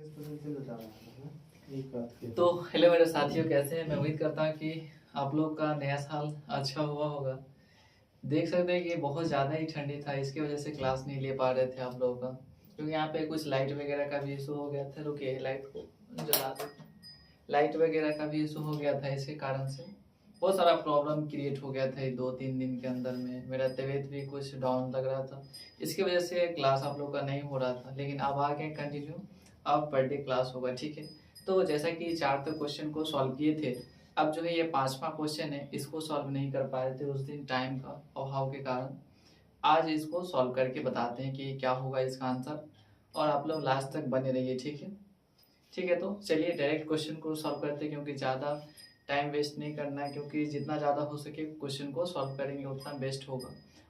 तो हेलो मेरे साथियों, कैसे हैं? मैं उम्मीद करता हूँ कि आप लोग का नया साल अच्छा हुआ होगा। देख सकते हैं कि बहुत ज़्यादा ही ठंडी था, इसकी वजह से क्लास नहीं ले पा रहे थे आप लोगों का, क्योंकि यहाँ पे कुछ लाइट वगैरह का भी इशू हो गया था। रुकिए, लाइट को जला देते हैं। लाइट वगैरह का भी इशू हो गया था, इसके कारण से बहुत सारा प्रॉब्लम क्रिएट हो गया था। ये 2-3 दिन के अंदर में मेरा तबीयत भी कुछ डाउन लग रहा था, इसकी वजह से क्लास आप लोग का नहीं हो रहा था। लेकिन अब आगे कंटिन्यू अब पर डे क्लास होगा, ठीक है। तो जैसा कि 4 तक क्वेश्चन को सॉल्व किए थे, अब जो है ये 5वां क्वेश्चन है, इसको सॉल्व नहीं कर पाए थे उस दिन टाइम का अभाव के कारण। आज इसको सॉल्व करके बताते हैं कि क्या होगा इसका आंसर, और आप लोग लास्ट तक बने रहिए, ठीक है। ठीक है, तो चलिए डायरेक्ट क्वेश्चन को सॉल्व करते हैं, क्योंकि ज़्यादा टाइम वेस्ट नहीं करना है, क्योंकि जितना ज़्यादा हो सके क्वेश्चन को सॉल्व करेंगे उतना बेस्ट होगा।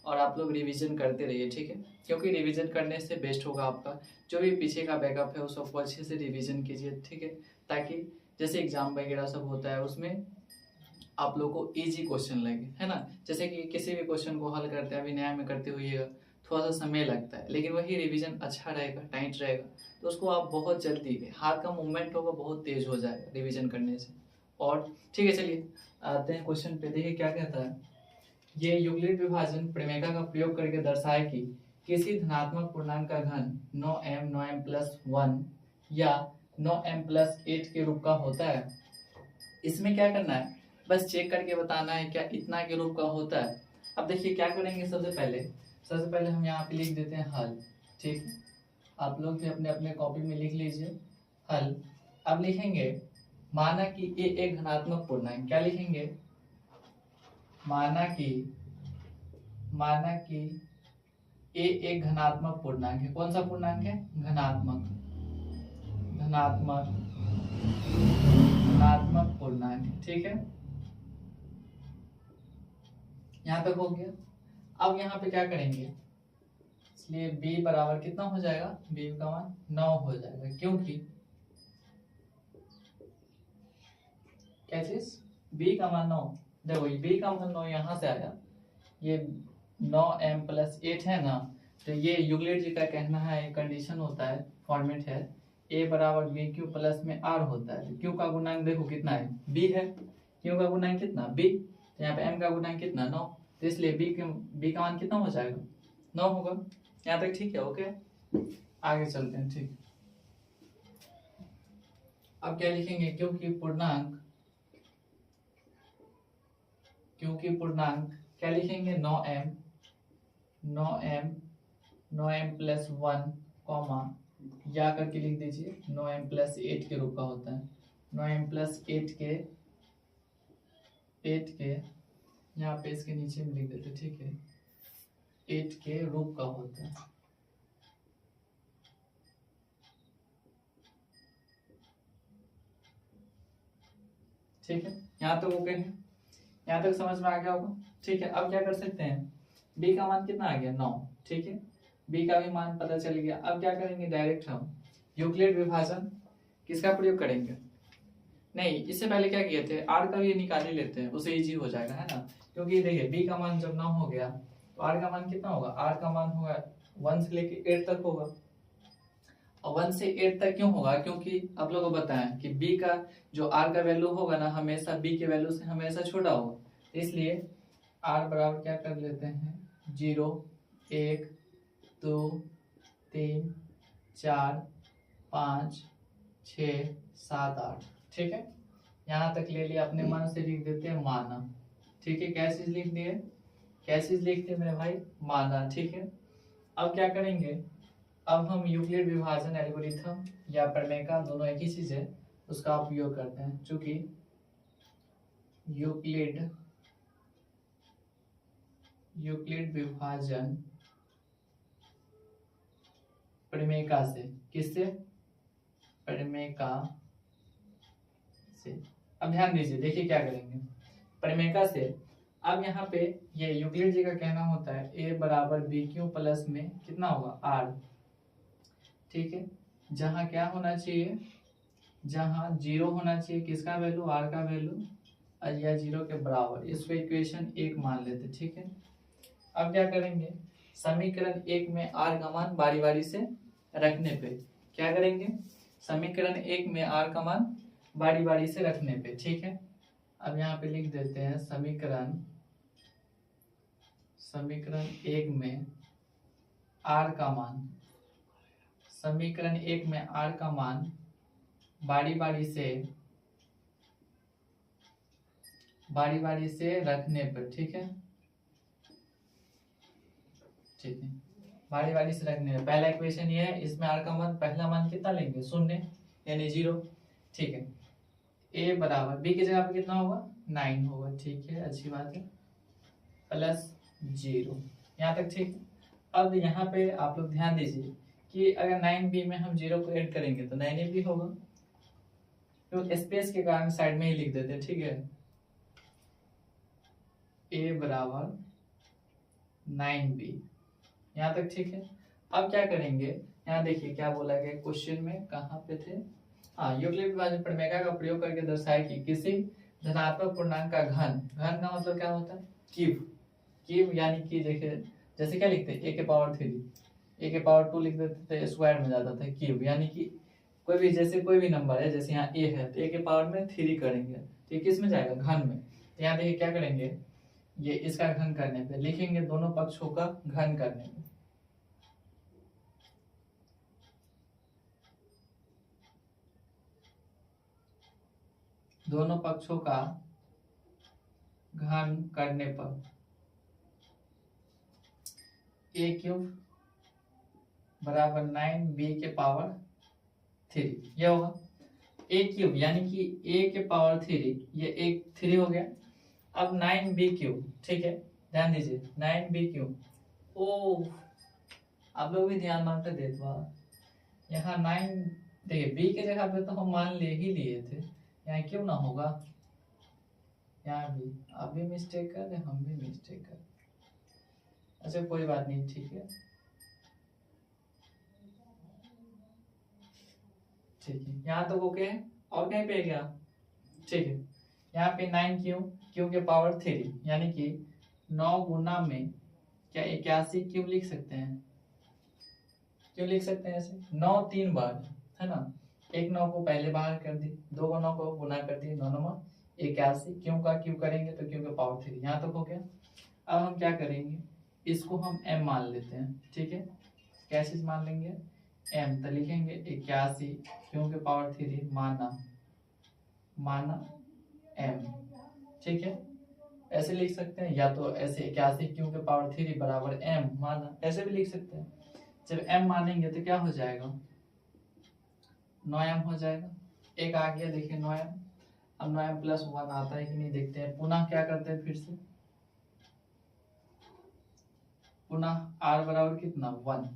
और आप लोग रिवीजन करते रहिए, ठीक है, क्योंकि रिवीजन करने से बेस्ट होगा आपका। जो भी पीछे का बैकअप है उस सबको अच्छे से रिवीजन कीजिए, ठीक है, ताकि जैसे एग्जाम वगैरह सब होता है उसमें आप लोग को इजी क्वेश्चन लगे, है ना। जैसे कि किसी भी क्वेश्चन को हल करते हैं, अभी नया में करते हुए थोड़ा सा समय लगता है, लेकिन वही रिवीजन अच्छा रहेगा, टाइट रहेगा, तो उसको आप बहुत जल्दी, हाथ का मूवमेंट होगा बहुत तेज हो जाएगा रिवीजन करने से। और ठीक है, चलिए आते हैं क्वेश्चन पे। देखिए क्या कहता है, ये यूक्लिड विभाजन प्रमेय का प्रयोग करके दर्शाए कि किसी धनात्मक पूर्णांक का घन 9m 9m+1 या 9m+8 के रूप का होता है। इसमें क्या करना है, बस चेक करके बताना है क्या इतना के रूप का होता है। अब देखिए क्या करेंगे, सबसे पहले हम यहाँ पे लिख देते हैं हल, ठीक। आप लोग भी अपने अपने कॉपी में लिख लीजिए हल। अब लिखेंगे माना कि ये एक धनात्मक पूर्णांक, क्या लिखेंगे, माना कि ये एक धनात्मक पूर्णांक है। कौन सा पूर्णांक है, धनात्मक पूर्णांक, ठीक है। यहाँ पे हो गया। अब यहाँ पे क्या करेंगे, इसलिए b बराबर कितना हो जाएगा, b का मान 9 हो जाएगा, क्योंकि क्या चीज, b का मान 9। देखो b का मान 9 यहाँ से आया, ये 9m+8 है ना, तो ये यूक्लिड जी का कहना है, कंडीशन होता है, फॉर्मेट है, a बराबर bq प्लस में r होता है। q का गुणांक देखो कितना है, b है, q का गुणांक कितना b, तो यहाँ पे m का गुणांक कितना 9, तो इसलिए b का मान कितना हो जाएगा, 9 होगा। यहाँ तक ठीक है, ओके। आगे चलते हैं, ठीक। अब क्या लिखेंगे, क्योंकि पूर्णांक क्या लिखेंगे, 9m+1 कॉमा या करके लिख दीजिए 9m+8 के रूप का होता है। 9m+8 के यहाँ पे इसके नीचे में लिख देते, ठीक है, 8 के रूप का होता है। ठीक है, यहाँ तक ओके है, यहाँ तक समझ में आ गया होगा, ठीक है। अब क्या कर सकते हैं, b का मान कितना आ गया 9, ठीक है, b का भी मान पता चल गया। अब क्या करेंगे, डायरेक्ट हम यूक्लिड विभाजन किसका प्रयोग करेंगे, नहीं इससे पहले क्या किए थे, r का भी निकाल ही लेते हैं, उसे इजी हो जाएगा, है ना। क्योंकि देखिए b का मान जब 9 हो गया तो r का मान कितना होगा, r का मान होगा 1 से लेके 8 तक होगा। और 1 से 8 तक क्यों होगा, क्योंकि आप लोगों को बताएं कि b का जो r का वैल्यू होगा ना, हमेशा b के वैल्यू से हमेशा छोटा होगा, इसलिए r बराबर क्या कर लेते हैं, 0 1 2 3 4 5 6 7 8, ठीक है। यहाँ तक ले लिया, अपने मन से लिख देते हैं माना, ठीक है। क्या चीज लिख दिए, क्या चीज लिखते मेरे भाई, माना, ठीक है। अब क्या करेंगे, अब हम यूक्लिड विभाजन एल्गोरिथम या प्रमेय का, दोनों एक ही चीज है, उसका उपयोग करते हैं। चूंकि यूक्लिड विभाजन प्रमेय से, किससे, प्रमेय से। अब ध्यान दीजिए, देखिए क्या करेंगे, प्रमेय से। अब यहाँ पे ये यूक्लिड जी का कहना होता है a बराबर bq प्लस में कितना होगा r, ठीक है। जहाँ क्या होना चाहिए, जहाँ 0 होना चाहिए, किसका वैल्यू, r का वैल्यू, या 0 के बराबर, इसको इक्वेशन 1 मान लेते, ठीक है। अब क्या करेंगे, समीकरण 1 में r का मान बारी बारी से रखने पे क्या करेंगे, समीकरण 1 में r का मान बारी बारी से रखने पे, ठीक है। अब यहाँ पे लिख देते हैं समीकरण 1 में r का मान, समीकरण 1 में r का मान बारी बारी से रखने पर, ठीक है, ठीक है, बारी बारी से रखने पर। पहला इक्वेशन ये है, इसमें r का मान, पहला मान कितना लेंगे, 0 यानी 0, ठीक है। a बराबर b की जगह पे कितना होगा, 9 होगा, ठीक है, अच्छी बात है, प्लस 0, यहाँ तक ठीक है। अब यहाँ पे आप लोग ध्यान दीजिए कि अगर 9b में हम 0 को ऐड करेंगे तो 9ab होगा, तो स्पेस के कारण साइड में ही लिख देते हैं, ठीक है। a बराबर 9b, यहाँ तक ठीक है। अब क्या करेंगे, यहाँ देखिए क्या बोला गया क्वेश्चन में, कहाँ पे थे, हाँ, यूक्लिड विभाजन प्रमेय का प्रयोग करके दर्शाए कि किसी धनात्मक पूर्णांक का घन, घन का मतलब क्या होता है, क्यूब, क्यूब यानी कि देखिए जैसे क्या लिखते हैं a के पावर 3, a के पावर 2 लिख देते थे, स्क्वायर में जाता था, क्यूब यानी कि कोई भी, जैसे कोई भी नंबर है, जैसे यहाँ a है तो a के पावर में 3 करेंगे तो ये किस में जाएगा, घन में। तो यहाँ देखिए क्या करेंगे, ये इसका घन करने पे लिखेंगे दोनों पक्षों का घन करने पे, दोनों पक्षों का घन करने पर a क्यूब बराबर 9b के पावर 3, यह होगा a क्यूब यानी कि a के पावर 3, ये एक 3 हो गया। अब 9b क्यूब, ठीक है, ध्यान दीजिए 9b क्यूब, ओ आप लोग भी ध्यान मानते देते, यहाँ 9, देखिए b के जगह पे तो हम मान ले ही लिए थे, यहाँ क्यों ना होगा, यहाँ भी आप भी मिस्टेक कर रहे, हम भी मिस्टेक कर, अच्छा कोई बात नहीं, ठीक है, ठीक है, यहाँ तक ओके है, और कहीं पे क्या, ठीक है। यहाँ पे 9 क्यू के पावर 3 यानी कि 9 गुना में क्या 81 क्यूब लिख सकते हैं, क्यों लिख सकते हैं ऐसे, 9 3 बार है ना, एक 9 को पहले बाहर कर दी, 2 9 को गुना कर दी, 9 9 81, क्यों का क्यू करेंगे तो क्यू के पावर 3, यहाँ तक हो गया। अब हम क्या करेंगे, इसको हम m मान लेते हैं, ठीक है, क्या चीज मान लेंगे, m, तो लिखेंगे 81 क्यू के पावर 3 माना m, ठीक है, ऐसे लिख सकते हैं, या तो ऐसे 81 क्यू के पावर 3 बराबर m माना, ऐसे भी लिख सकते हैं। जब m मानेंगे तो क्या हो जाएगा, 9m हो जाएगा, एक आ गया, देखिए 9m। अब 9m प्लस 1 आता है कि नहीं देखते हैं, पुनः क्या करते हैं, फिर से पुनः r बराबर कितना 1,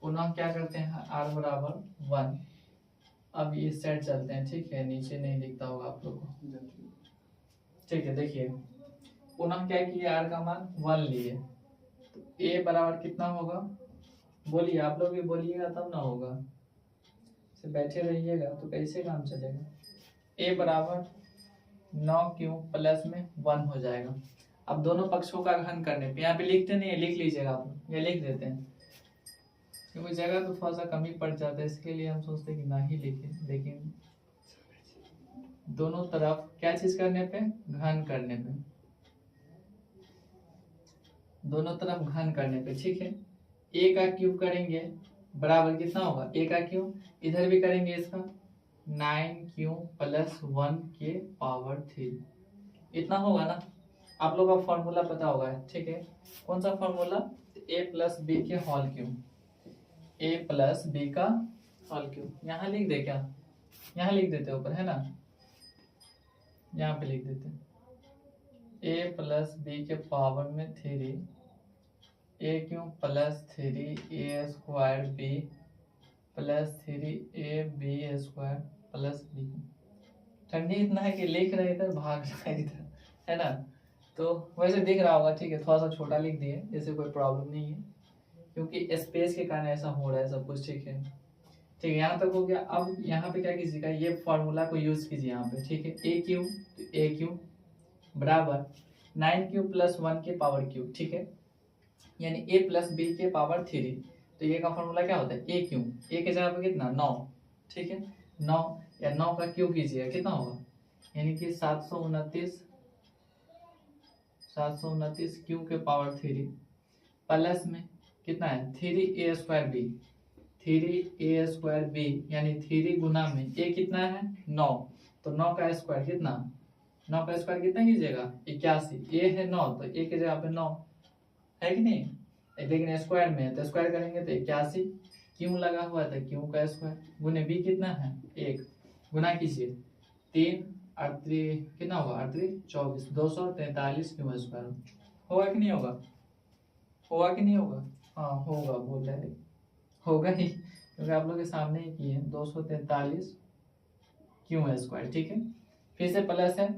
पुनः क्या करते हैं r बराबर 1। अब इस साइड चलते हैं, ठीक है, नीचे नहीं दिखता होगा आप लोग को, ठीक है, देखिए पुनः क्या किए, r का मान 1 लिए, तो a बराबर कितना होगा, बोलिए आप लोग भी बोलिएगा तब ना होगा, से बैठे रहिएगा तो कैसे काम चलेगा। a बराबर 9 क्यू प्लस में 1 हो जाएगा। अब दोनों पक्षों का घन करने पे, यहाँ पे लिखते नहीं है, लिख लीजिएगा आप, ये लिख देते हैं क्योंकि जगह तो थोड़ा सा कमी पड़ जाता है, इसके लिए हम सोचते हैं कि ना ही लिखें, लेकिन दोनों तरफ क्या चीज करने पे, घन करने पे, दोनों तरफ घन करने पे, ठीक है। a का क्यूब करेंगे बराबर कितना होगा, a का क्यूब, इधर भी करेंगे इसका 9 क्यूब प्लस 1 के पावर 3, इतना होगा ना। आप लोग का फॉर्मूला पता होगा, ठीक है, कौन सा फॉर्मूला, a प्लस बी के whole cube, a plus B का होल क्यूब, यहाँ लिख दे क्या, यहाँ लिख देते ऊपर है ना, यहाँ पे लिख देते a प्लस बी के पावर में 3 a cube plus 3a square b plus 3a b square plus b। ठंडी इतना है कि लिख रहे इधर भाग रहा है इधर, है ना, तो वैसे दिख रहा होगा, ठीक है, थोड़ा सा छोटा लिख दिए, इससे कोई प्रॉब्लम नहीं है क्योंकि स्पेस के कारण ऐसा हो रहा है सब कुछ, ठीक है, ठीक है, यहाँ तक हो गया। अब यहाँ पे क्या कीजिएगा, ये फॉर्मूला को यूज कीजिए यहाँ पे, ठीक है, a क्यूब बराबर 9 क्यूब प्लस 1 के पावर क्यूब, ठीक है, यानी a प्लस बी के पावर 3, तो ये का फॉर्मूला क्या होता है, a क्यूब, a के जगह पे कितना 9, ठीक है, 9 या 9 का क्यूब कीजिएगा कितना होगा, यानी कि 729 क्यू के पावर 3 प्लस में कितना है 3a² b यानी 3 गुना में a कितना है 9, तो 9 का स्क्वायर कितना, 9 का स्क्वायर कितना कीजिएगा 81, a है 9 तो a की जगह पे 9 है कि नहीं, लेकिन स्क्वायर में है तो स्क्वायर करेंगे तो 81, क्यों लगा हुआ था क्यों का स्क्वायर गुने b कितना है 1, गुना कीजिए 3 38 कितना होगा 38 24 243 क्यों स्क्वायर होगा कि नहीं होगा, होगा कि नहीं होगा, हाँ होगा बोल रहे हैं, होगा ही क्योंकि आप लोग के सामने ही किए 243 क्यों स्क्वायर। ठीक है, फिर से प्लस है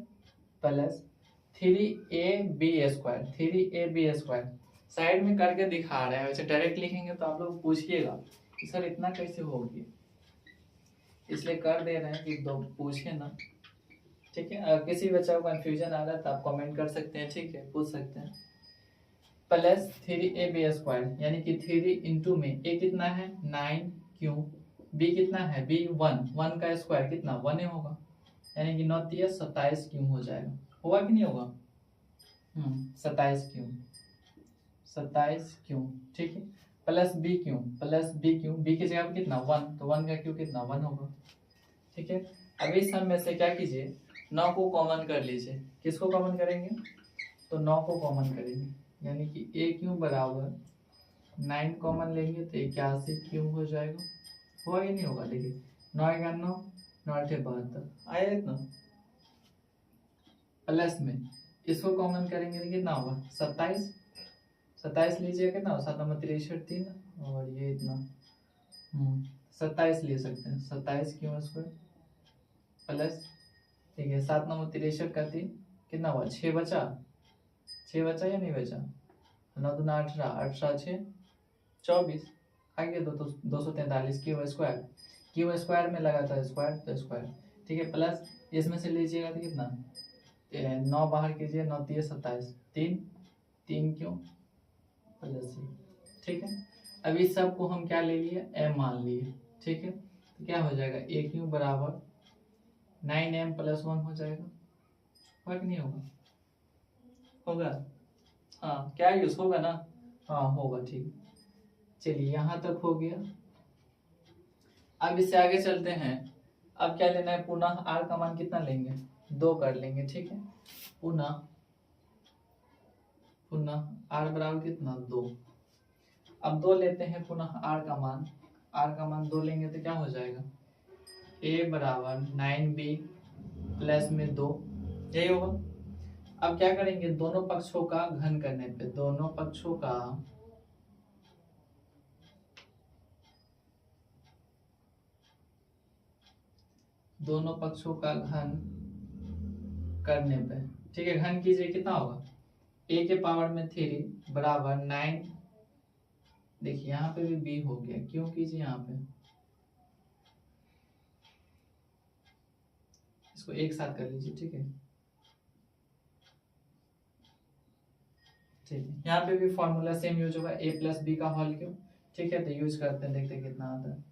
प्लस 3ab² साइड में करके दिखा रहे हैं, वैसे डायरेक्ट लिखेंगे तो आप लोग पूछिएगा कि सर इतना कैसे होगी, इसलिए कर दे रहे हैं कि दो पूछे ना। ठीक है, अगर किसी बच्चा को कंफ्यूजन आ रहा है तो आप कमेंट कर सकते हैं, ठीक है पूछ सकते हैं। प्लस 3ab² यानी कि 3 इंटू में a कितना है 9 क्यू, b कितना है b 1 का स्क्वायर कितना 1 होगा, यानी कि 9 27 क्यू हो जाएगा, होगा कि नहीं होगा 27 क्यू। ठीक है, प्लस b क्यू b की जगह पे कितना 1 तो 1 का क्यू कितना 1 होगा। ठीक है, अब इस सब में से क्या कीजिए 9 को कॉमन कर लीजिए, किसको कॉमन करेंगे तो 9 को कॉमन करेंगे, यानी कि a क्यू बराबर 9 कॉमन लेंगे तो 81 क्यू हो जाएगा, होगा कि नहीं होगा, देखिए 9 1 9 9 8 72 आया इतना, प्लस में इसको कॉमन करेंगे तो कितना होगा 27 लीजिए कितना हो 7 9 63 3 और ये इतना 27 ले सकते हैं 27 क्यों स्क्वायर प्लस, ठीक है 7 9 63 का 3 कितना हुआ 6 बचा या नहीं बचा, 9 2 18 18 6 24 आगे 243 क्यू स्क्वायर में लगा था स्क्वायर तो स्क्वायर। ठीक है, प्लस इसमें से लीजिएगा तो कितना 9 बाहर कीजिए 9 3 27 3 क्यों प्लस। ठीक है, अब इस सब को हम क्या ले लिए m मान लिए। ठीक है, तो क्या हो जाएगा a क्यू बराबर 9m + 1 हो जाएगा, होगा कि नहीं होगा, होगा हाँ क्या यूज होगा ना, हाँ होगा। ठीक, चलिए यहाँ तक हो गया, अब इससे आगे चलते हैं। अब क्या लेना है, पुनः r का मान कितना लेंगे 2 कर लेंगे। ठीक है, पुनः r बराबर कितना 2, अब 2 लेते हैं पुनः r का मान 2 लेंगे तो क्या हो जाएगा a बराबर 9b प्लस में 2, यही होगा। अब क्या करेंगे दोनों पक्षों का घन करने पे दोनों पक्षों का घन करने पे, ठीक है घन कीजिए कितना होगा a के पावर में 3 बराबर 9, देखिए यहाँ पे भी b हो गया, क्यों कीजिए यहाँ पे इसको एक साथ कर लीजिए। ठीक है, ठीक है यहाँ पे भी फॉर्मूला सेम यूज होगा a + b का होल क्यूब। ठीक है, तो यूज करते हैं देखते हैं कितना आता है,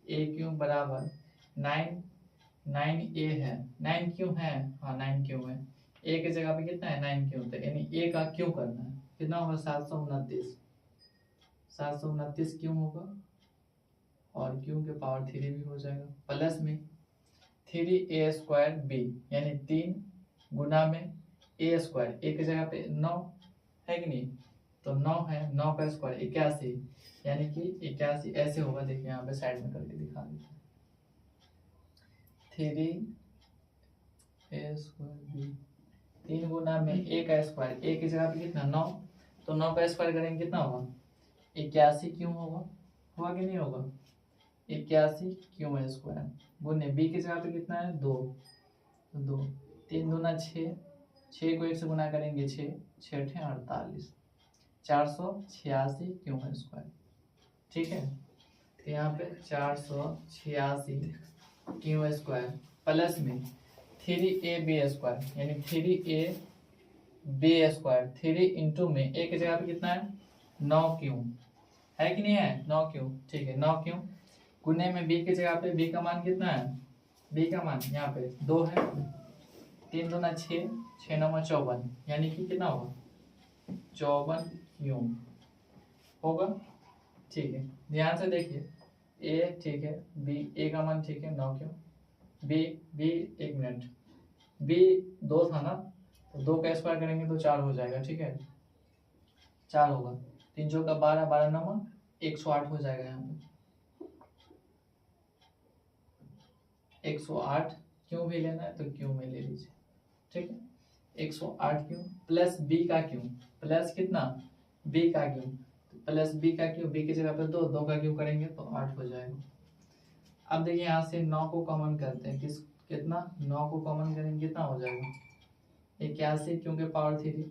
a क्यूब बराबर 9 a है 9 क्यों है, हाँ 9 क्यों है, a की जगह पे कितना है 9 क्यों, तो यानी a का क्यों करना है कितना होगा 729 क्यों होगा, और क्यों के पावर 3 भी हो जाएगा, प्लस में 3a² b यानी 3 गुना में a², a की जगह पे 9 है कि नहीं, तो 9 है 9 का स्क्वायर 81, यानी कि 81 ऐसे होगा, देखिए यहाँ पे साइड में करके दिखा देते हैं 3a² b 3 गुना में a का स्क्वायर, a की जगह पे कितना 9, तो 9 का स्क्वायर करेंगे कितना होगा 81 क्यों होगा, होगा कि नहीं होगा 81 क्यों स्क्वायर गुने b की जगह पे कितना है 2, तो 2 3 दूना 6 को 1 से गुना करेंगे 6 6 48 486 क्यों स्क्वायर। ठीक है, तो यहाँ पे 486 क्यों स्क्वायर प्लस में 3ab² यानी 3ab² 3 इंटू में a की जगह पे कितना है 9 क्यों है कि नहीं है 9 क्यों। ठीक है 9 क्यों गुने में b की जगह पे b का मान कितना है, b का मान यहाँ पे 2 है, 3 दूना 6, 6 9 54, यानी कि कितना होगा 54 क्यों होगा। ठीक है, ध्यान से देखिए, ए ठीक है, बी ए का मान ठीक है 9 क्यों, बी बी 1 मिनट, बी 2 था ना, तो 2 का स्क्वायर करेंगे तो 4 हो जाएगा। ठीक है, 4 होगा, 3 चौका 12, 12 9 108 हो जाएगा। यहाँ पे 108 क्यों भी लेना है तो क्यों में ले लीजिए। ठीक है, 108 क्यों प्लस बी का क्यों, प्लस कितना बी का क्यों, प्लस बी का क्यों, बी की जगह पे 2, 2 का क्यों करेंगे तो 8 हो जाएगा। अब देखिए यहाँ से 9 को कॉमन करते हैं, किस कितना 9 को कॉमन करेंगे कितना हो जाएगा 81 क्योंकि पावर 3,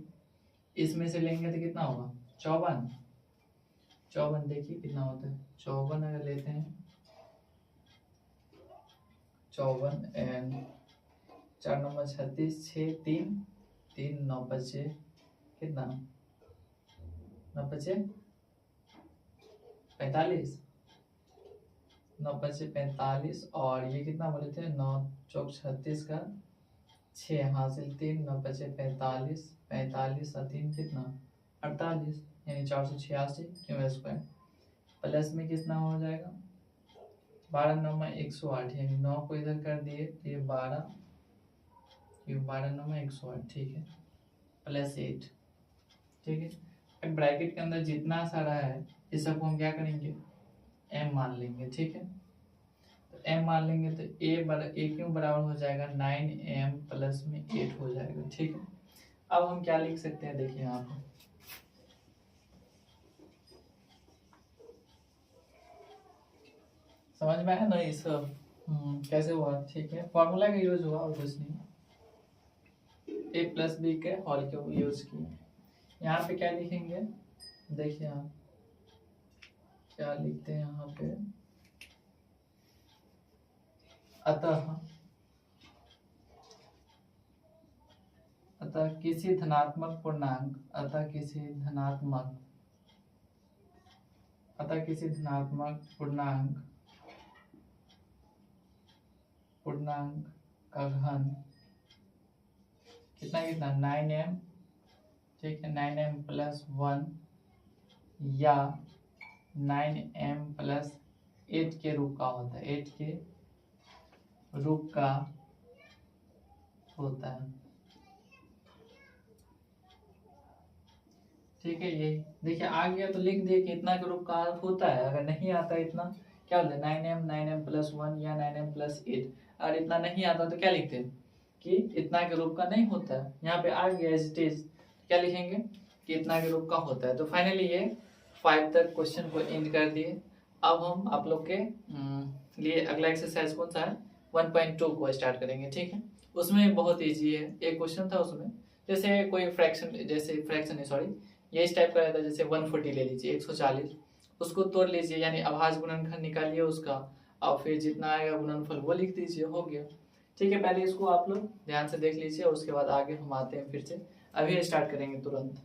इसमें से लेंगे तो कितना होगा 54, 54 देखिए कितना होता है 54 अगर लेते हैं 54 एंड 4 9 36, 6 3 3 9 बचे कितना 9 बचे 45, 9 बचे 45 और ये कितना बोले थे 9 चौक 36 का 6 हासिल 3, 9 बचे 45, 45 और 3 कितना 48, यानी 486 क्यों स्क्वायर, प्लस में कितना हो जाएगा 12 9 में 108, यानी 9 को इधर कर दिए तो ये 12 क्यों 12 9 में 108। ठीक है, प्लस 8। ठीक है, अब ब्रैकेट के अंदर जितना सारा है इस सबको हम क्या करेंगे m मान लेंगे। ठीक है, तो m मान लेंगे तो a क्यों बराबर हो जाएगा 9m प्लस में 8 हो जाएगा। ठीक है, अब हम क्या लिख सकते हैं देखिए यहाँ पर, समझ में आया ना ये सब कैसे हुआ। ठीक है, फॉर्मूला का यूज हुआ और कुछ नहीं, a प्लस बी के होल के यूज किए। यहाँ पे क्या लिखेंगे देखिए आप क्या लिखते हैं यहाँ पे, अतः किसी धनात्मक पूर्णांक, अतः किसी धनात्मक पूर्णांक का घन कितना 9m। ठीक है, 9m प्लस 1 या 9m प्लस 8 के रूप का होता है, 8 के रूप का होता है। ठीक है, ये देखिए आ गया तो लिख दिए कि इतना के रूप का होता है। अगर नहीं आता इतना क्या बोलते 9m प्लस 1 या 9m प्लस 8, अगर इतना नहीं आता तो क्या लिखते हैं कि इतना के रूप का नहीं होता है। यहाँ पे आ गया एज इट इज, क्या लिखेंगे कि इतना के रूप का होता है। तो फाइनली ये 5 तक क्वेश्चन को एंड कर दिए। अब हम आप लोग के लिए अगला एक्सरसाइज कौन सा है 1.2 को स्टार्ट करेंगे। ठीक है, उसमें बहुत ईजी है, एक क्वेश्चन था उसमें जैसे कोई फ्रैक्शन ये इस टाइप का रहता है, जैसे 140 ले लीजिए 140, उसको तोड़ लीजिए यानी अभाज्य गुणनखंड निकालिए उसका, और फिर जितना आएगा गुणनफल वो लिख दीजिए, हो गया। ठीक है, पहले इसको आप लोग ध्यान से देख लीजिए, उसके बाद आगे हम आते हैं फिर से, अभी स्टार्ट करेंगे तुरंत।